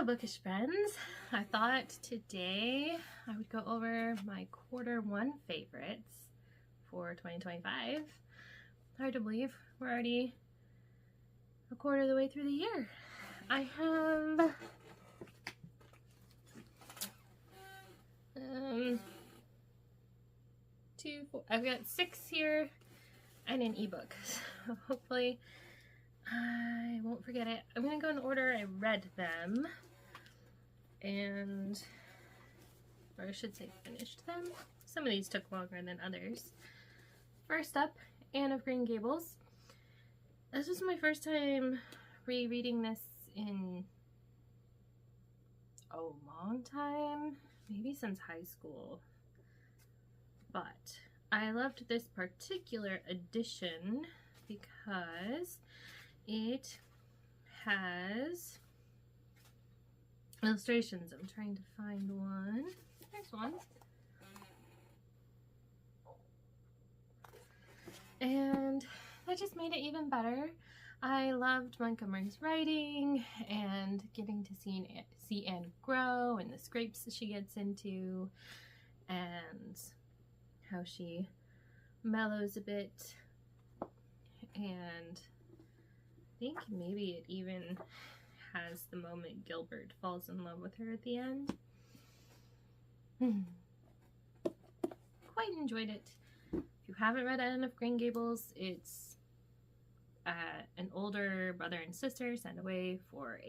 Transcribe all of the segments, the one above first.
Hello bookish friends. I thought today I would go over my Q1 favorites for 2025. Hard to believe we're already a quarter of the way through the year. I have I've got 6 here and an ebook, so hopefully I won't forget it. I'm gonna go in the order I read them, or I should say finished them. Some of these took longer than others. First up, Anne of Green Gables. This was my first time rereading this in a long time, maybe since high school. But I loved this particular edition because it has illustrations. I'm trying to find one. There's one. And that just made it even better. I loved Montgomery's writing and getting to see Anne grow and the scrapes that she gets into and how she mellows a bit, and I think maybe it even has the moment Gilbert falls in love with her at the end. Quite enjoyed it. If you haven't read Anne of Green Gables, it's an older brother and sister sent away for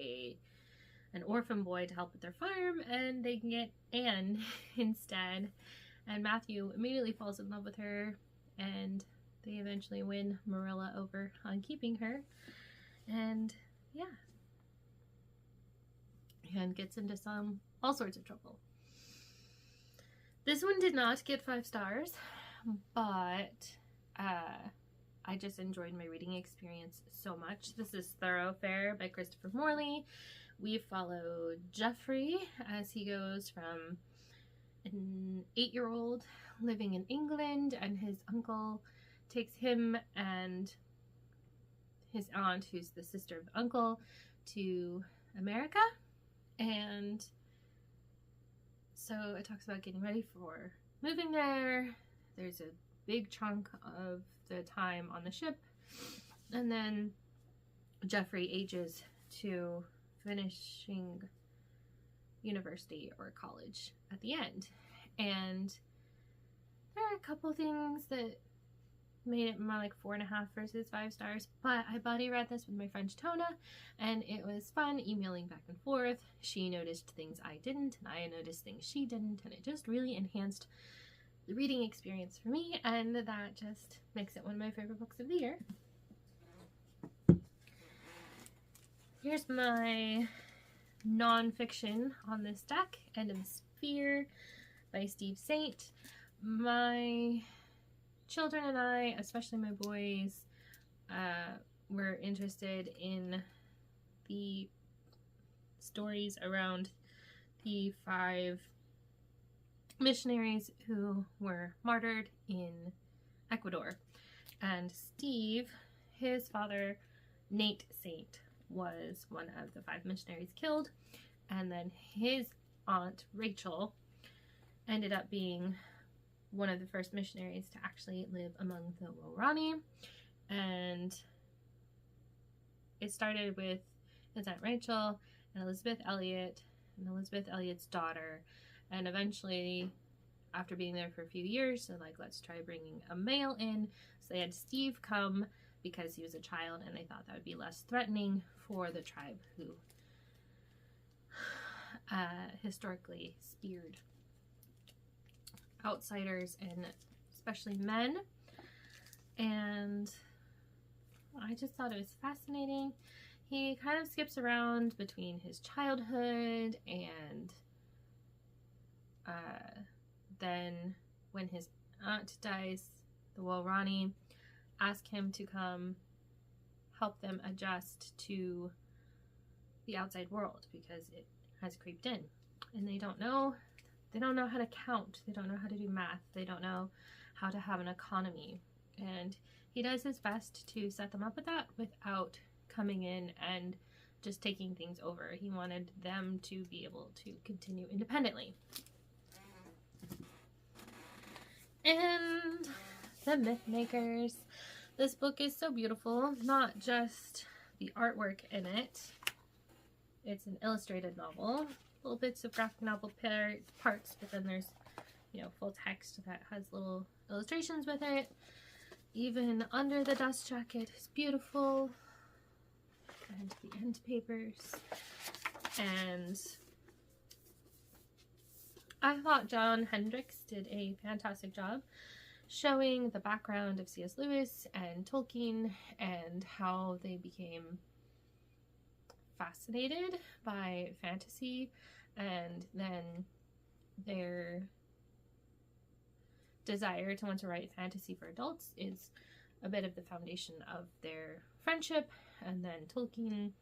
an orphan boy to help with their farm, and they can get Anne instead. And Matthew immediately falls in love with her, and they eventually win Marilla over on keeping her. And yeah, and gets into all sorts of trouble. This one did not get 5 stars, but I just enjoyed my reading experience so much. This is Thoroughfare by Christopher Morley. We follow Geoffrey as he goes from an 8-year-old living in England, and his uncle takes him and his aunt, who's the sister of the uncle, to America. And so it talks about getting ready for moving there. There's a big chunk of the time on the ship, and then Geoffrey ages to finishing university or college at the end. And there are a couple things that made it more like 4.5 versus 5 stars, but I buddy read this with my friend Tona, and it was fun emailing back and forth. She noticed things I didn't, and I noticed things she didn't, and it just really enhanced the reading experience for me, and that just makes it one of my favorite books of the year. Here's my non-fiction on this deck, End of the Sphere by Steve Saint. My children and I, especially my boys, were interested in the stories around the 5 missionaries who were martyred in Ecuador. And Steve, his father, Nate Saint, was one of the 5 missionaries killed, and then his aunt Rachel ended up being one of the first missionaries to actually live among the Waorani. And it started with his aunt Rachel and Elizabeth Elliot and Elizabeth Elliot's daughter, and eventually, after being there for a few years, they're like, let's try bringing a male in. So they had Steve come because he was a child, and they thought that would be less threatening for the tribe who historically speared outsiders and especially men. And I just thought it was fascinating. He kind of skips around between his childhood and then when his aunt dies, the Waorani ask him to come help them adjust to the outside world because it has creeped in, and they don't know how to count, they don't know how to do math, they don't know how to have an economy, and he does his best to set them up with that without coming in and just taking things over. He wanted them to be able to continue independently. And The Mythmakers. This book is so beautiful, not just the artwork in it. It's an illustrated novel, little bits of graphic novel parts, but then there's, you know, full text that has little illustrations with it. Even under the dust jacket is beautiful. And the end papers. And I thought John Hendricks did a fantastic job showing the background of C.S. Lewis and Tolkien and how they became fascinated by fantasy, and then their desire to want to write fantasy for adults is a bit of the foundation of their friendship. And then Tolkien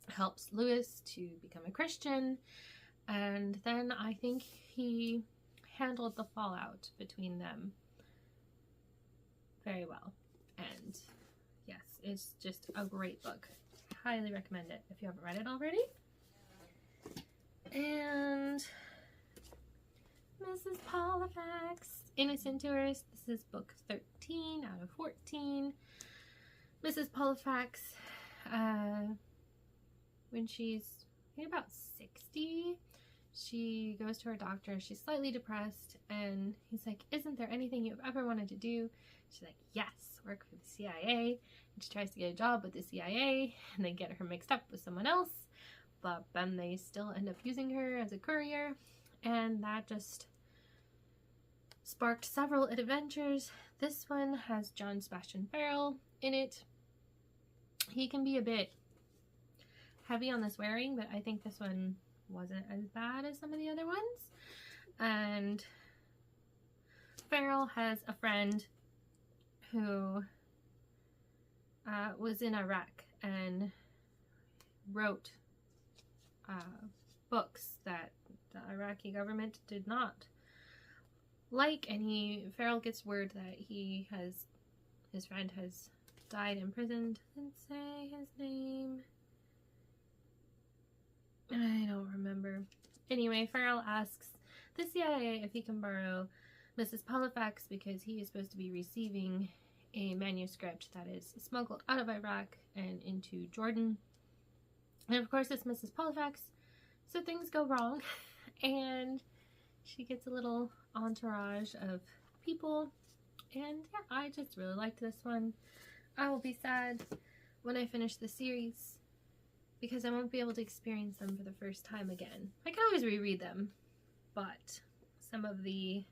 helps Lewis to become a Christian, and then I think he handled the fallout between them very well. And yes, it's just a great book. Highly recommend it if you haven't read it already. And Mrs. Pollifax, Innocent Tourist. This is book 13 out of 14. Mrs. Pollifax, when she's about 60, she goes to her doctor. She's slightly depressed, and he's like, "Isn't there anything you've ever wanted to do?" She's like, "Yes, work for the CIA." And she tries to get a job with the CIA, and they get her mixed up with someone else, but then they still end up using her as a courier, and that just sparked several adventures. This one has John Sebastian Farrell in it. He can be a bit heavy on the swearing, but I think this one wasn't as bad as some of the other ones. And Farrell has a friend who was in Iraq and wrote books that the Iraqi government did not like, and Farrell gets word that his friend has died imprisoned. Didn't say his name. I don't remember. Anyway, Farrell asks the CIA if he can borrow Mrs. Pollifax because he is supposed to be receiving a manuscript that is smuggled out of Iraq and into Jordan. And of course it's Mrs. Pollifax, so things go wrong, and she gets a little entourage of people, and yeah, I just really liked this one. I will be sad when I finish the series because I won't be able to experience them for the first time again. I can always reread them, but some of the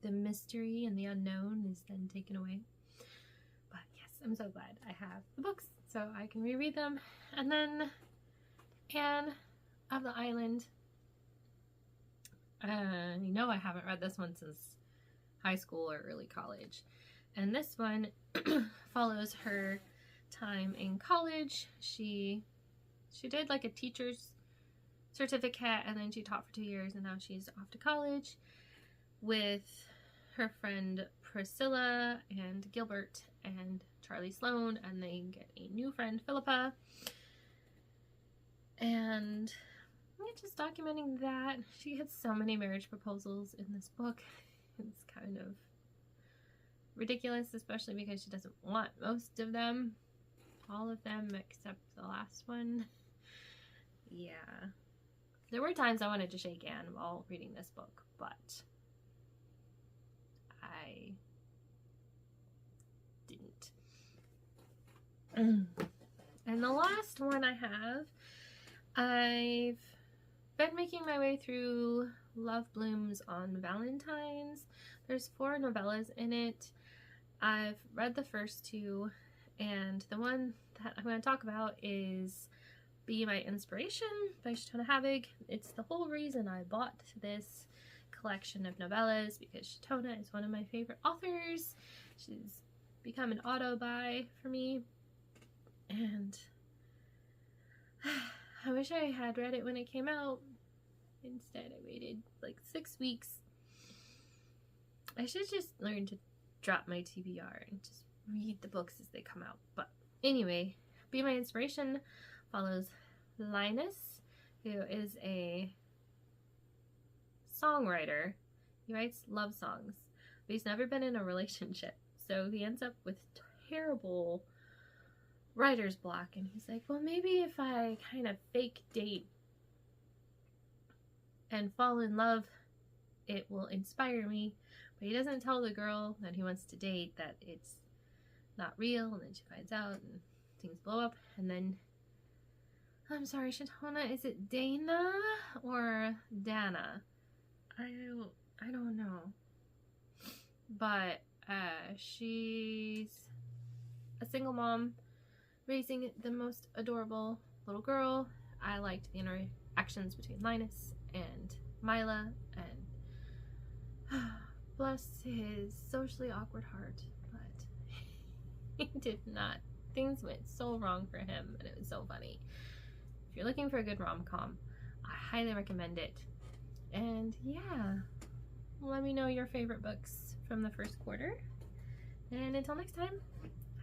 mystery and the unknown is then taken away. But yes, I'm so glad I have the books so I can reread them. And then Anne of the Island. You know I haven't read this one since high school or early college. And this one follows her time in college. She did like a teacher's certificate, and then she taught for 2 years, and now she's off to college with her friend Priscilla and Gilbert and Charlie Sloane, and they get a new friend, Philippa. And yeah, just documenting that. She gets so many marriage proposals in this book. It's kind of ridiculous, especially because she doesn't want most of them. All of them except the last one. Yeah. There were times I wanted to shake Anne while reading this book, but I didn't. And the last one I have, I've been making my way through Love Blooms on Valentine's. There's 4 novellas in it. I've read the first 2, and the one that I'm going to talk about is Be My Inspiration by Shatona Habig. It's the whole reason I bought this collection of novellas, because Shatona is one of my favorite authors. She's become an auto-buy for me, and I wish I had read it when it came out. Instead, I waited like 6 weeks. I should just learn to drop my TBR and just read the books as they come out. But anyway, Be My Inspiration follows Linus, who is a songwriter. He writes love songs, but he's never been in a relationship. So he ends up with terrible writer's block, and he's like, well, maybe if I kind of fake date and fall in love, it will inspire me. But he doesn't tell the girl that he wants to date that it's not real, and then she finds out and things blow up. And then, I'm sorry, Shatona, is it Dana or Dana? I don't know. But she's a single mom raising the most adorable little girl. I liked the interactions between Linus and Mila, and bless his socially awkward heart, but he did not. Things went so wrong for him, and it was so funny. If you're looking for a good rom-com, I highly recommend it. And yeah, let me know your favorite books from the first quarter. And until next time,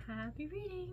happy reading!